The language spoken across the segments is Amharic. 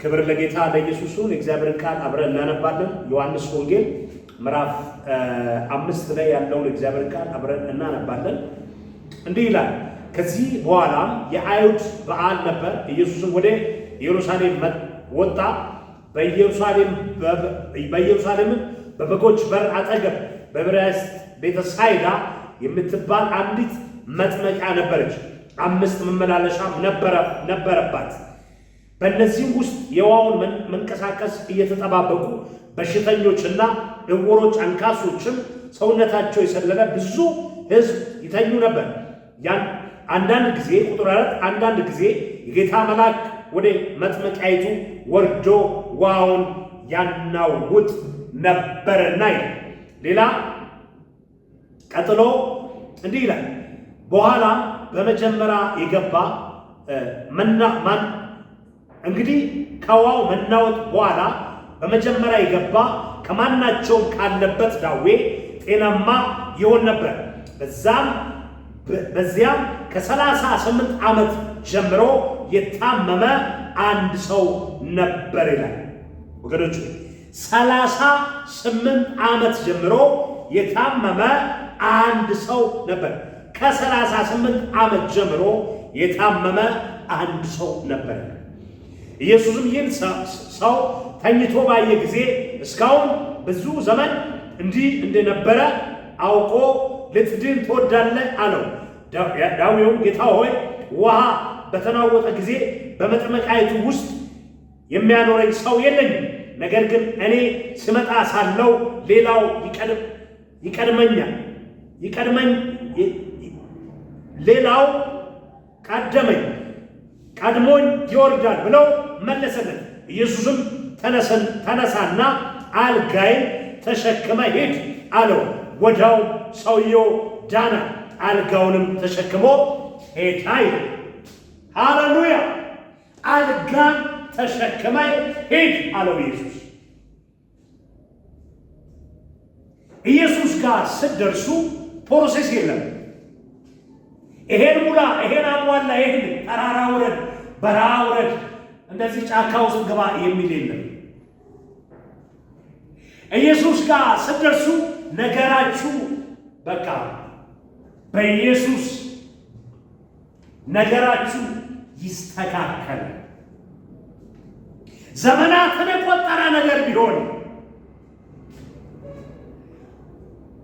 ክብር ለጌታ ለኢየሱስ ይሁን። እግዚአብሔርን ቃል አብረን እናነባለን። ዮሐንስ ወንጌል ምዕራፍ 5 ላይ ያለውን እግዚአብሔርን ቃል አብረን እናነባለን። እንዲህ ይላል፣ ከዚህ በኋላም የአይሁድ በዓል ነበር። ኢየሱስም ወደ ኢየሩሳሌም ወጣ። በኢየሩሳሌም በበጎች በር አጠገብ በዕብራይስጥ ቤተሳይዳ የምትባል አንዲት መጥመቂያ ነበረች። 5 መመላለሻም ነበረባት። በእነዚህም ውስጥ የውሃውን መንቀሳቀስ እየተጠባበቁ በሽተኞችና ዕውሮች፣ አንካሶችም ሰውነታቸው የሰለለ ብዙ ሕዝብ ይተኙ ነበር። አንዳንድ ጊዜ ቁጥር 4 አንዳንድ ጊዜ የጌታ መልአክ ወደ መጥመቂያይቱ ወርዶ ውሃውን ያናውጥ ነበርና ይላል። ሌላ ቀጥሎ እንዲህ ይላል፣ በኋላም በመጀመሪያ የገባ እንግዲህ ከውሃው መናወጥ በኋላ በመጀመሪያ የገባ ከማናቸውም ካለበት ዳዌ ጤናማ ይሆን ነበር። በዚያም ከ38 ዓመት ጀምሮ የታመመ አንድ ሰው ነበር ይላል። ወገኖች 38 ዓመት ጀምሮ የታመመ አንድ ሰው ነበር። ከ38 ዓመት ጀምሮ የታመመ አንድ ሰው ነበር። ኢየሱስም ይህን ሰው ተኝቶ ባየ ጊዜ እስካሁን ብዙ ዘመን እንዲህ እንደነበረ አውቆ ልትድን ትወዳለህ አለው። ዳዊውም ጌታ ሆይ ውሃ በተናወጠ ጊዜ በመጥመቂያይቱ ውስጥ የሚያኖረኝ ሰው የለኝም። ነገር ግን እኔ ስመጣ ሳለው ሌላው ሌላው ቀድሞኝ ይወርዳል ብለው መለሰለት። ኢየሱስም ተነሳና አልጋይን ተሸክመ ሂድ አለው። ወዲያው ሰውየው ዳነ፣ አልጋውንም ተሸክሞ ሄዳ ይላል። ሃሌሉያ! አልጋን ተሸክመ ሂድ አለው ኢየሱስ። ኢየሱስ ጋር ስትደርሱ ፕሮሴስ የለም። ይሄን ሙላ፣ ይሄን አሟላ፣ ይሄን ተራራ ውረድ፣ በረሃ ውረድ፣ እንደዚህ ጫካ ውስጥ ግባ የሚል የለም። ኢየሱስ ጋር ስትደርሱ ነገራችሁ በቃ በኢየሱስ ነገራችሁ ይስተካከል። ዘመናትን የቆጠረ ነገር ቢሆን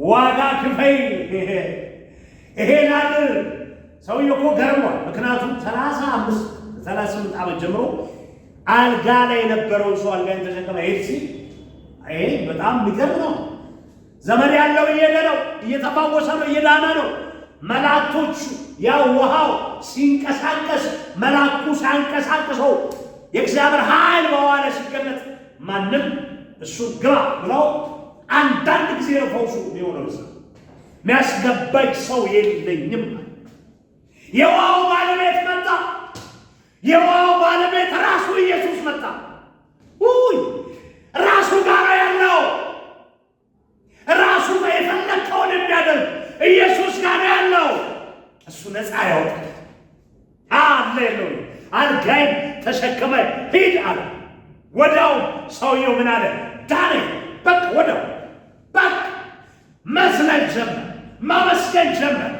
ዋጋ ክፈይ ይሄ ናድር ሰውዬው እኮ ገርሟል። ምክንያቱም 38 ዓመት ጀምሮ አልጋ ላይ የነበረውን ሰው አልጋን ተሸከመ ሄድ ሲል ይሄ በጣም የሚገርም ነው። ዘመድ ያለው እየሄደ ነው፣ እየተፋወሰ ነው፣ እየዳነ ነው። መላእክቶቹ ያው ውሃው ሲንቀሳቀስ መላእክቱ ሲያንቀሳቅሰው የእግዚአብሔር ኃይል በኋላ ሲገለጥ ማንም እሱን ግባ ብለው አንዳንድ ጊዜ ነው ፈውሱ የሆነው። የሚያስገባኝ ሰው የለኝም። የውሃው ባለቤት መጣ። የውሃው ባለቤት ራሱ ኢየሱስ መጣ። ራሱ ጋር ያለው ራሱ የፈለከውን የሚያደርግ ኢየሱስ ጋር ያለው እሱ ነፃ ያወጣል። ሃሌሉያ! አልጋይን ተሸክመ ሂድ አለ። ወዲያው ሰውየው ምን አለ? ዳነ። በቃ ወዲያው በቃ መስለን ጀመር፣ ማመስገን ጀመር።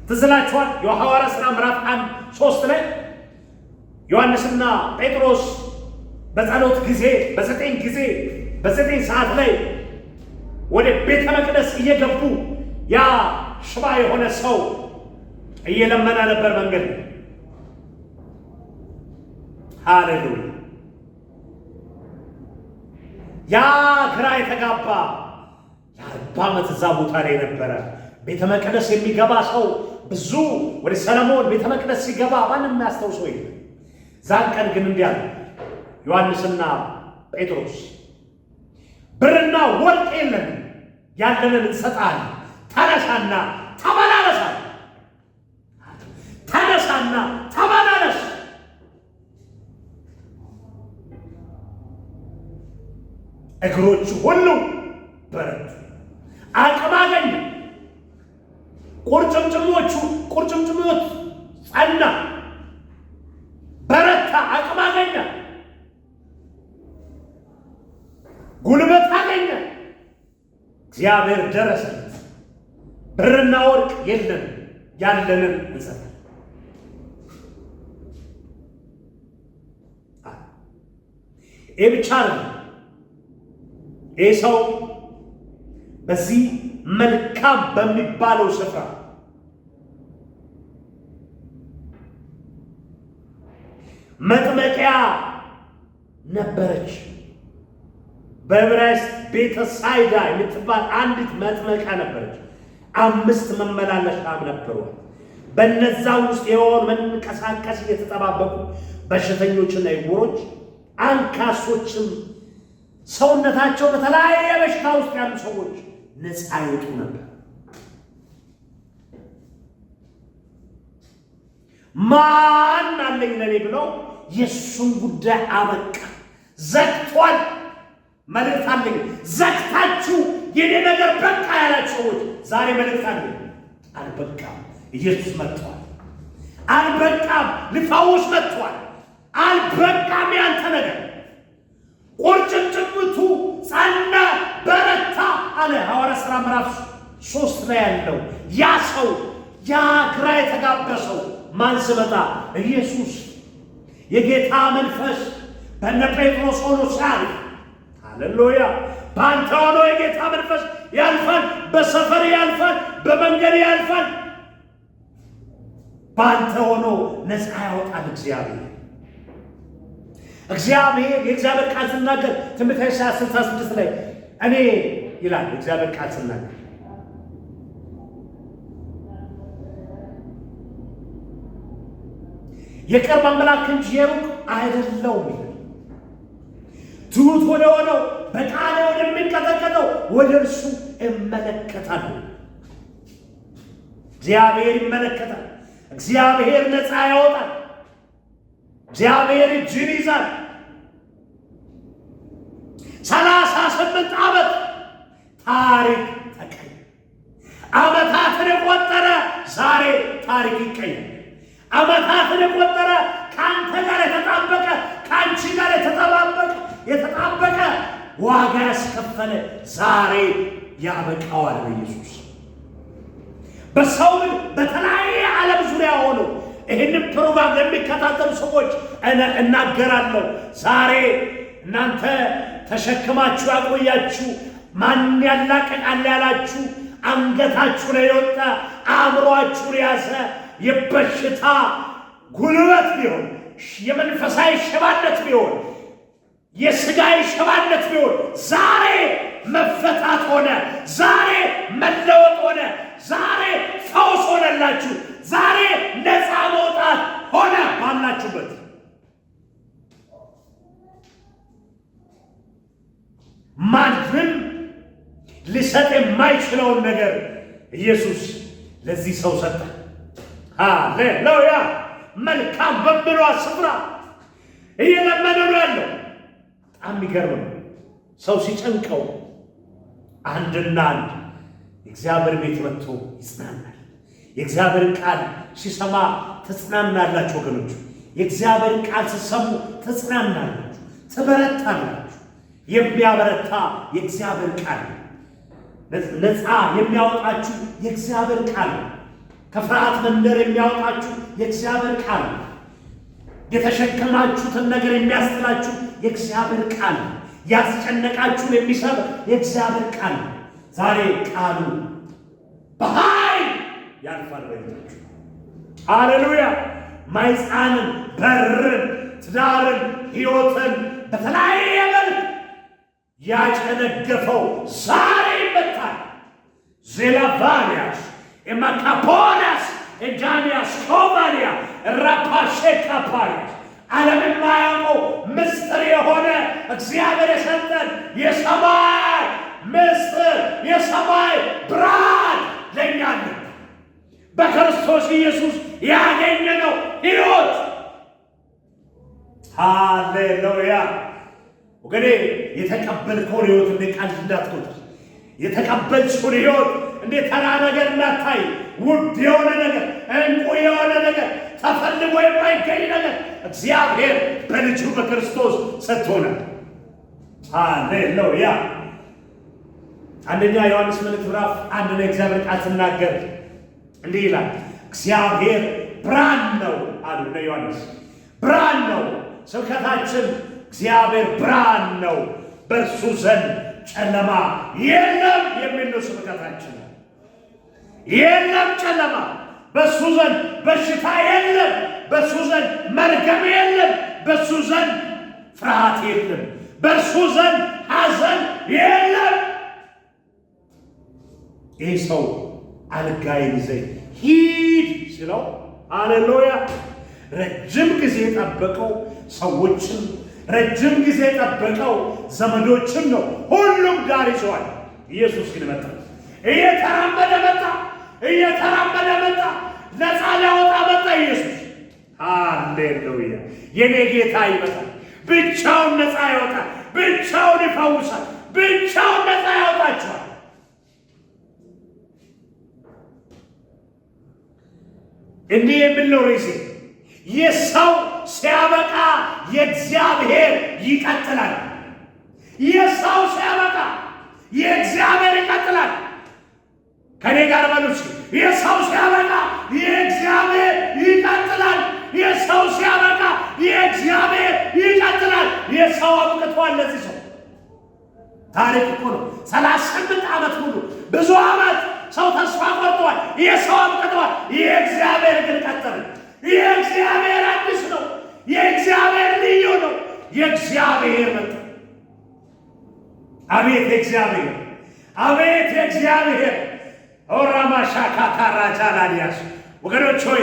ትዝ ይላችኋል የሐዋርያት ሥራ ምዕራፍ 1:3 ላይ ዮሐንስና ጴጥሮስ በጸሎት ጊዜ በ9 ሰዓት ላይ ወደ ቤተ መቅደስ እየገቡ ያ ሽባ የሆነ ሰው እየለመና ነበር መንገድ። ሃሌሉያ! ያ ግራ የተጋባ የ40 ዓመት እዛ ቦታ ላይ ነበረ። ቤተ መቅደስ የሚገባ ሰው ብዙ ወደ ሰለሞን ቤተ መቅደስ ሲገባ ማንም የሚያስታውሰው የለም። ዛን ቀን ግን እንዲህ አለ ዮሐንስና ጴጥሮስ፣ ብርና ወርቅ የለንም፣ ያለንን እንሰጣለን። ተነሳና ተመላለስ። ተነሳና ተመላለስ። እግሮቹ ሁሉ በረቱ፣ አቅም አገኘ። ቁርጭምጭሚት ጸና፣ በረታ፣ አቅም አገኘ። እግዚአብሔር ደረሰለት። ብርና ወርቅ የለን፣ ያለንን እንሰጣለን። ይህ ብቻ ነው። ይህ ሰው በዚህ መልካም በሚባለው ስፍራ መጥመቂያ ነበረች። በዕብራይስጥ ቤተ ሳይዳ የምትባል አንዲት መጥመቂያ ነበረች። 5 መመላለሻም ነበሯል። በነዛ ውስጥ የሆን መንቀሳቀስ እየተጠባበቁ በሽተኞችና ዕውሮች፣ አንካሶችም ሰውነታቸው በተለያየ በሽታ ውስጥ ያሉ ሰዎች ነፃ ይወጡ ነበር። ማን አለኝ ለኔ ብለው የሱን ጉዳይ አበቃ። ዘግቷል። መልእክት አለኝ። ዘግታችሁ የኔ ነገር በቃ ያላችሁ ሰዎች ዛሬ መልእክት አለኝ። አልበቃም። ኢየሱስ መጥቷል። አልበቃም። ሊፈውስ መጥቷል። አልበቃም። ያንተ ነገር ቁርጭምጭሚቱ ጸና፣ በረታ አለ ሐዋርያት ሥራ ምዕራፍ 3 ላይ ያለው ያ ሰው፣ ያ ግራ የተጋበሰው ማን ስመጣ? ኢየሱስ። የጌታ መንፈስ በነ ጴጥሮስ ሆኖ ሲያልፍ፣ ሃሌሉያ! በአንተ ሆኖ የጌታ መንፈስ ያልፋል። በሰፈር ያልፋል፣ በመንገድ ያልፋል። በአንተ ሆኖ ነፃ ያወጣል እግዚአብሔር። የእግዚአብሔር ቃል ሲናገር ትንቢተ ኢሳይያስ 66 ላይ እኔ ይላል እግዚአብሔር ቃል ሲናገር የቅርብ አምላክ እንጂ የሩቅ አይደለሁም ይላል። ትሑት ወደ ሆነው በቃሌ ወደሚንቀጠቀጠው ወደ እርሱ እመለከታለሁ። እግዚአብሔር ይመለከታል። እግዚአብሔር ነፃ ያወጣል። እግዚአብሔር እጅን ይዛል። 38 ዓመት ታሪክ ተቀየረ። ዓመታትን የቆጠረ ዛሬ ታሪክ ይቀየራል። ዓመታትን የቆጠረ ከአንተ ጋር የተጣበቀ ከአንቺ ጋር የተጣበቀ ዋጋ ያስከፈለ ዛሬ ያበቃዋል በኢየሱስ። በሰው በተለያየ ዓለም ዙሪያ ሆነው ይህንን ፕሮግራም የሚከታተሉ ሰዎች እናገራለሁ። ዛሬ እናንተ ተሸክማችሁ ያቆያችሁ ማን ያላቀቃል ያላችሁ አንገታችሁ ላይ የወጣ አእምሯችሁን ያዘ የበሽታ ጉልበት ቢሆን፣ የመንፈሳዊ ሸባነት ቢሆን፣ የሥጋዊ ሸባነት ቢሆን ዛሬ መፈታት ሆነ። ዛሬ መለወጥ ሆነ። ዛሬ ፈውስ ሆነላችሁ። ዛሬ ነፃ መውጣት ሆነ። ባላችሁበት ማንም ሊሰጥ የማይችለውን ነገር ኢየሱስ ለዚህ ሰው ሰጠ። ሃሌሉያ! መልካም በምሏ ስፍራ እየለመነ ነው ያለው። በጣም የሚገርም ነው። ሰው ሲጨንቀው አንድና አንድ የእግዚአብሔር ቤት መጥቶ ይጽናናል። የእግዚአብሔር ቃል ሲሰማ ትጽናናላችሁ ወገኖች። የእግዚአብሔር ቃል ሲሰሙ ትጽናናላችሁ፣ ትበረታላችሁ። የሚያበረታ የእግዚአብሔር ቃል፣ ነፃ የሚያወጣችሁ የእግዚአብሔር ቃል፣ ከፍርሃት መንደር የሚያወጣችሁ የእግዚአብሔር ቃል፣ የተሸከማችሁትን ነገር የሚያስጥላችሁ የእግዚአብሔር ቃል፣ ያስጨነቃችሁን የሚሰብር የእግዚአብሔር ቃል። ዛሬ ቃሉ በኃይል ያልፋል በቤታችሁ። ሃሌሉያ! ማይፃንን፣ በርን፣ ትዳርን፣ ሕይወትን በተለያየ መልክ ያጨነገፈው ዛሬ ይመታል። ዜላቫኒያስ ኤማካፖናስ ኤጃኒያስ ኮቫኒያ ራፓሼካፓሪያስ ዓለም የማያውቀው ምስጢር የሆነ እግዚአብሔር የሰጠን የሰማይ ምስጢር፣ የሰማይ ብርሃን ለእኛ ነው። በክርስቶስ ኢየሱስ ያገኘነው ሕይወት። ሃሌሉያ! ወገኔ የተቀበልከውን ሕይወት እንደ ቃል እንዳትቆጥር። የተቀበልሽውን ሕይወት እንደ ተራ ነገር እንዳታይ። ውድ የሆነ ነገር፣ እንቁ የሆነ ነገር፣ ተፈልጎ የማይገኝ ነገር እግዚአብሔር በልጁ በክርስቶስ ሰጥቶናል። ሃሌሉያ! አንደኛ ዮሐንስ መልእክት ምዕራፍ 1 ላይ እግዚአብሔር ቃል ሲናገር እንዲህ ይላል፣ እግዚአብሔር ብርሃን ነው አሉ እነ ዮሐንስ። ብርሃን ነው ስብከታችን። እግዚአብሔር ብርሃን ነው፣ በእርሱ ዘንድ ጨለማ የለም የሚል ነው ስብከታችን። የለም ጨለማ በእሱ ዘንድ፣ በሽታ የለም በእሱ ዘንድ፣ መርገም የለም በእሱ ዘንድ፣ ፍርሃት የለም በእርሱ ዘንድ፣ ሐዘን የለም። ይህ ሰው አልጋዬን ይዘህ ሂድ ሲለው ሃሌሉያ፣ ረጅም ጊዜ የጠበቀው ሰዎችን፣ ረጅም ጊዜ የጠበቀው ዘመዶችን ነው። ሁሉም ጋር ይዘዋል። ኢየሱስ ግን መጣ። እየተራመደ መጣ፣ እየተራመደ መጣ። ነፃ ሊያወጣ መጣ ኢየሱስ። ሃሌሉያ! የኔ ጌታ ይመጣል። ብቻውን ነፃ ያወጣል፣ ብቻውን ይፈውሳል፣ ብቻውን ነፃ ያወጣችኋል። እንዲህ የሚል ነው ርዕሴ፣ የሰው ሲያበቃ የእግዚአብሔር ይቀጥላል። የሰው ሲያበቃ የእግዚአብሔር ይቀጥላል። ከኔ ጋር በሉት፣ የሰው ሲያበቃ የእግዚአብሔር ይቀጥላል። የሰው ሲያበቃ የእግዚአብሔር ይቀጥላል። የሰው አብቅቷል። ለዚህ ሰው ታሪክ እኮ ነው። 38 ዓመት ሙሉ ብዙ ዓመት ሰው ተስፋ ቆርጧል። የሰው አብቅቷል። የእግዚአብሔር ግን ቀጠለ። የእግዚአብሔር አዲስ ነው። የእግዚአብሔር ልዩ ነው። የእግዚአብሔር መጣ። አቤት የእግዚአብሔር፣ አቤት የእግዚአብሔር ኦራማሻካ ታራጃላዲያስ። ወገኖች ሆይ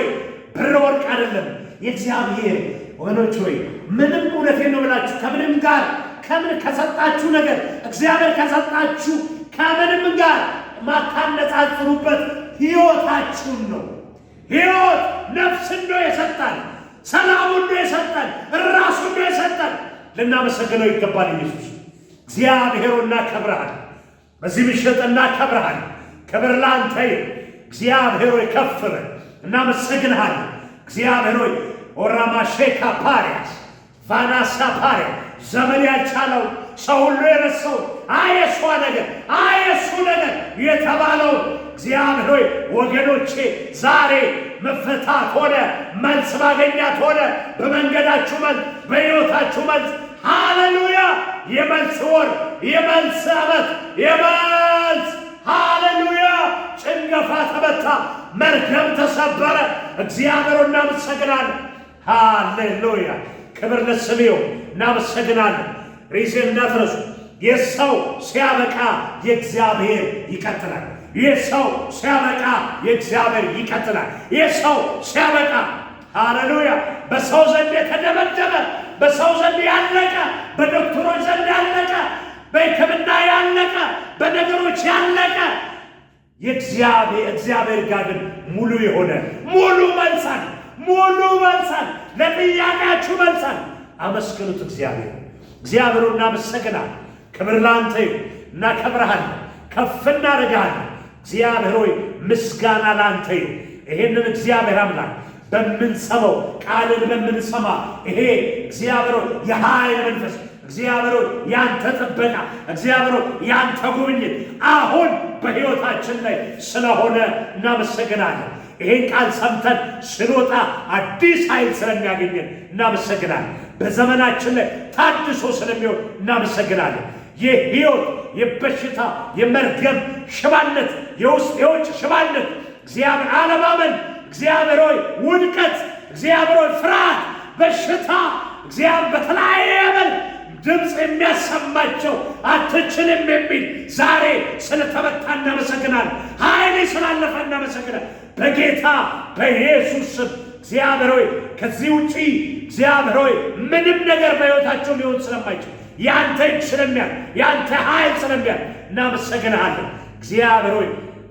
ብር ወርቅ አይደለም የእግዚአብሔር። ወገኖች ሆይ ምንም እውነቴን ነው ብላችሁ ከምንም ጋር ከምን ከሰጣችሁ ነገር እግዚአብሔር ከሰጣችሁ ከምንም ጋር ማታነጻጽሩበት ሕይወታችሁን ነው። ሕይወት ነፍስን ነው የሰጠን፣ ሰላሙን ነው የሰጠን፣ ራሱን ነው የሰጠን። ልናመሰግነው ይገባል። ኢየሱስ እግዚአብሔር እናከብርሃል። በዚህ ምሽት እናከብርሃል። ክብር ላንተ ይሁን። እግዚአብሔር ሆይ ከፍ በል፣ እናመሰግንሃለን። እግዚአብሔር ሆይ ኦራማሼካ ፓሪያስ ቫናሳ ፓሪያ ዘመን ያልቻለው ሰው ሁሉ የረሳው አየሷ ነገር አየሱ ነገር የተባለው እግዚአብሔር ሆይ ወገኖቼ ዛሬ መፈታት ሆነ መልስ ማገኛት ሆነ በመንገዳችሁ መልስ፣ በሕይወታችሁ መልስ። ሃሌሉያ! የመልስ ወር፣ የመልስ ዓመት፣ የመልስ ሃሌሉያ! ጭንገፋ ተመታ፣ መርገም ተሰበረ። እግዚአብሔር እናመሰግናለን። ሃሌሉያ! ክብር ለስሜው እናመሰግናለን። ርዕሴን እንዳትረሱ። የሰው ሲያበቃ የእግዚአብሔር ይቀጥላል። የሰው ሲያበቃ የእግዚአብሔር ይቀጥላል። የሰው ሲያበቃ ሃሌሉያ! በሰው ዘንድ የተደመደመ፣ በሰው ዘንድ ያለቀ፣ በዶክተሮች ዘንድ ያለቀ፣ በሕክምና ያለቀ፣ በነገሮች ያለቀ እግዚአብሔር ጋር ግን ሙሉ የሆነ ሙሉ መልሳል፣ ሙሉ መልሳል፣ ለጥያቄያችሁ መልሳል። አመስግኑት እግዚአብሔር። እግዚአብሔር እናመሰግናለን። ክብር ላንተ ይሁን። እናከብረሃለን፣ ከፍ እናደርግሃለን። እግዚአብሔር ሆይ ምስጋና ላንተ ይሁን። ይሄንን እግዚአብሔር አምላክ በምንሰማው ቃልን በምንሰማ ይሄ እግዚአብሔር ሆይ የኃይል መንፈስ፣ እግዚአብሔር ሆይ ያንተ ጥበቃ፣ እግዚአብሔር ሆይ ያንተ ጉብኝት አሁን በሕይወታችን ላይ ስለሆነ እናመሰግናለን። ይሄን ቃል ሰምተን ስንወጣ አዲስ ኃይል ስለሚያገኘን እናመሰግናለን። በዘመናችን ላይ ታድሶ ስለሚሆን እናመሰግናለን። የሕይወት የበሽታ የመርገም ሽባነት፣ የውስጥ የውጭ ሽባነት፣ እግዚአብሔር አለማመን፣ እግዚአብሔር ሆይ ውድቀት፣ እግዚአብሔር ሆይ ፍርሃት፣ በሽታ እግዚአብሔር በተለያየ መልክ ድምፅ የሚያሰማቸው አትችልም የሚል ዛሬ ስለተመታ እናመሰግናለን። ኃይል ስላለፈ እናመሰግናለን። በጌታ በኢየሱስ ስም እግዚአብሔር ሆይ ከዚህ ውጪ እግዚአብሔር ሆይ ምንም ነገር በሕይወታቸው ሊሆን ስለማይችል ያንተ እጅ ስለሚያል ያንተ ኃይል ስለሚያል እናመሰግንሃለን። እግዚአብሔር ሆይ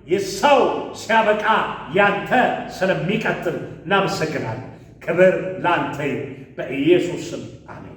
የሰው ሲያበቃ ያንተ ስለሚቀጥል እናመሰግንሃለን። ክብር ላንተ በኢየሱስ ስም አሜን።